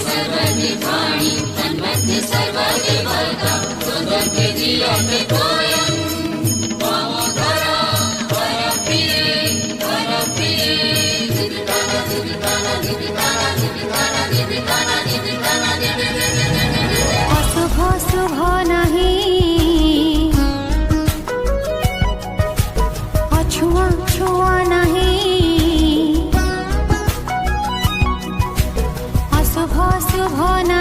सर्वनिधानी तन्मध्य सर्वदेवता सुन्दर जियते तोयं वामोदरा वरप्रिये वरप्रिये दिदिताना दिदिताना दिदिताना दिदिताना दिदिताना दिदिताना दिदिताना अशुभ शुभ नहीं अछुआ छुआ नहीं अशुभ शुभ नहीं